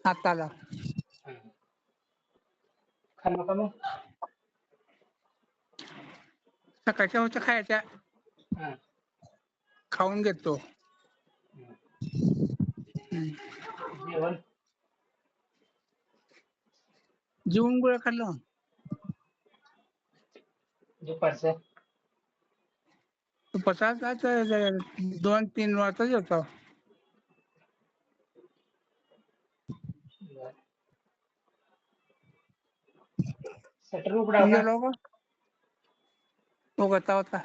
हाताला. हा. खाल्लं का मग? सकाळच्या होत्या खायच्या, हा. खाऊन घेतो. हम्म. हं. जेवण? जेवून गोळ्या खाल्लो. दुपारचं? दुपारचं आता 2-3 वाजता जेवतो. बरं. शटर उघडाव तुम्ही का? जेवला का? उगवता होता.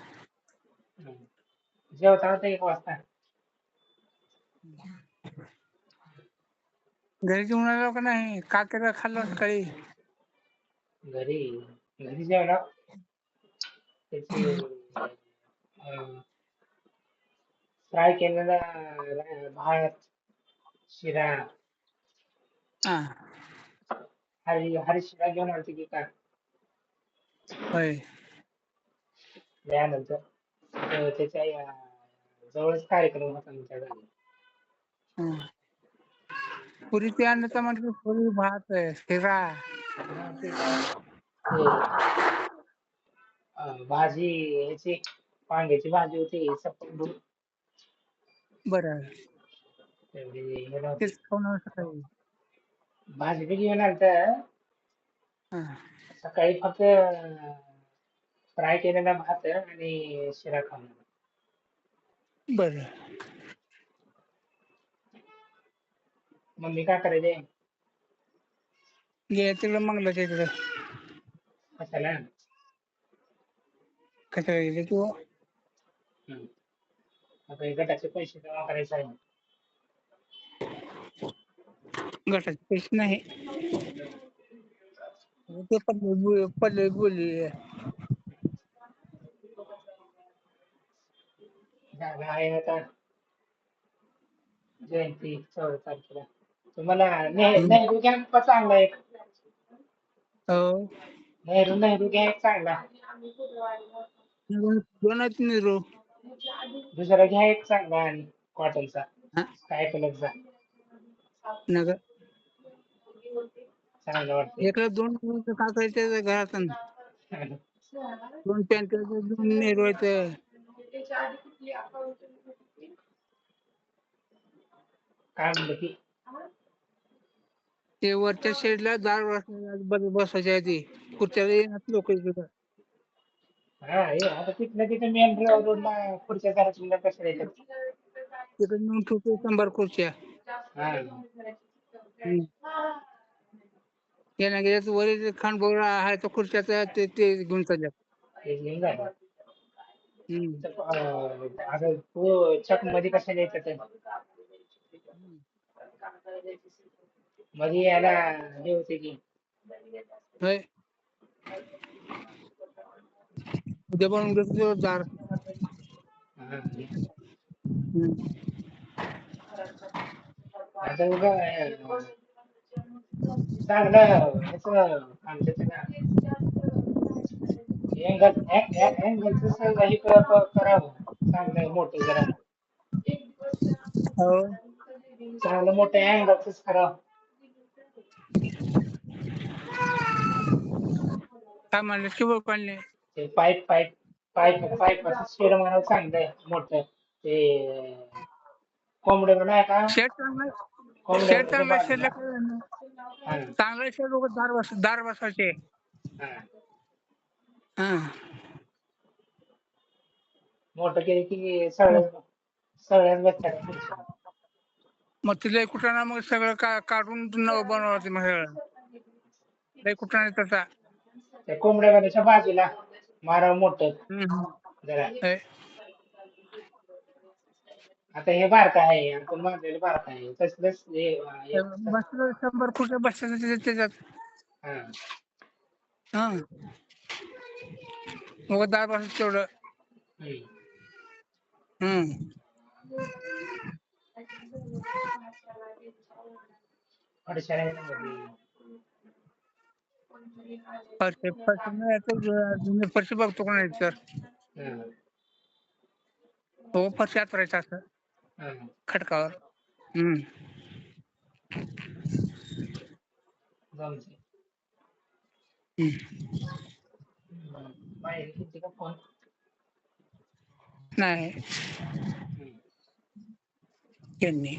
हम्म. जेवता होता 1 वाजता. घरी जेवून आलो का नाही? काकेला खाल्लं सकाळी. घरी घरी जेवला. त्याची फ्राय केलेला भात, शिरा. हां. हरी शिरा घेऊन आलती की काय? होय. त्यानंतर त्याच्या जवळच कार्यक्रम होता आमच्या घरी. हं. पुरी ते आणायचं म्हटलं पुरी भात, शिरा. हा ते काय ते भाजी ह्याची वांग्याची भाजी होती सपक बरं. तेवढी हे नव्हती. तेच खाऊन आलो सकाळी. भाजी बी घेऊन आलतं. हां. सकाळी फक्त फ्राय केलेला भात आणि शिरा खाऊन आलो. बरं. मम्मी काय करायली? गेल्या तिकडं मंगलाच्या इकडं. कशाला? कशाला गेली की हो? हम्म. आता हे गटाचे पैसे जमा करायचे आहे. गटाचे पैसे नाही. ते पल्लवी बोलली. झालं आहे आता जयंती 14 तारखेला. तुम्हाला हं. नेहरू कॅम्प चांगला आहे. हो. नेहरू कॅम्प चांगला. दोन आहेत नेहरू. दुसरा घ्या एक चांगला आणि कॉटनचा हां. काय कलरचा नग चांगलं वाटते. एकला 2 काय करायचं घरातून. 2 पॅन्ट 2 नेहरू आहेत. काय म्हणलं की ते वरच्या शेडला दार बसवायची आहे ती. खुर्च्याला येईनात लोकं इकडं. हा हे आता तिथं मेन रोडला पुढच्या घरातल्या कशाला येतात. तिकडे नेऊन ठेवतो 100 खुर्च्या. हा. हं. येण्या गेल्याचं वर खांडबळ आहे तो खुर्च्याचा ते घेऊन चालल्यात. हे घेऊन जा. हं. आता तू चक मध्ये कशाला येतात. मध्ये याला हे होते की होय. उद्या बनवून घेतो दार. हा. हं. आता उगा चांगलं ह्याचं आमच्या त्याला अँगलचं करावं चांगलं मोठं जरा. हो. चांगलं मोठं अँगलचंच करावं. काय म्हणले शुभ पाळणे. ते पाईपाचं शेड म्हणावं चांगलं आहे मोठं. ते कोंबड्याला नाही का शेड चांगला आहे. शेड कोंबड्याच्या चांगला आहे. बाजूला. शेडला काय झालं? हा. चांगला शेड उगाच दार बसवायचे. हा. हां. मोठं केलं की सगळ्याच बसतात खुर्च्या. मग ते लय कुटाणा मग सगळं काढून बनवायचं मग सगळं. लय कुटाणा आहे त्याचा. त्या कोंबड्याच्या बाजूला मारावं मोठं हं, हं. जरा. होय. आता हे बारकं आहे आपण बांधलेलं बारकं आहे तसलंच हे बसलं 100 खुर्च्या बसतात त्याच्यात. हा. हां. उगाच दार बसवायचं तेवढं. हम्म. हं. फरशा आहेत मध्ये. फरशी बघतो का नाही तर. हा. हो फरशी अंथरायचं असं हा. खडकावर. हं. जमते. बाहेर किती का फोन नाही त्यांनी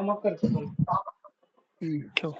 मग करतो फोन. ठेव.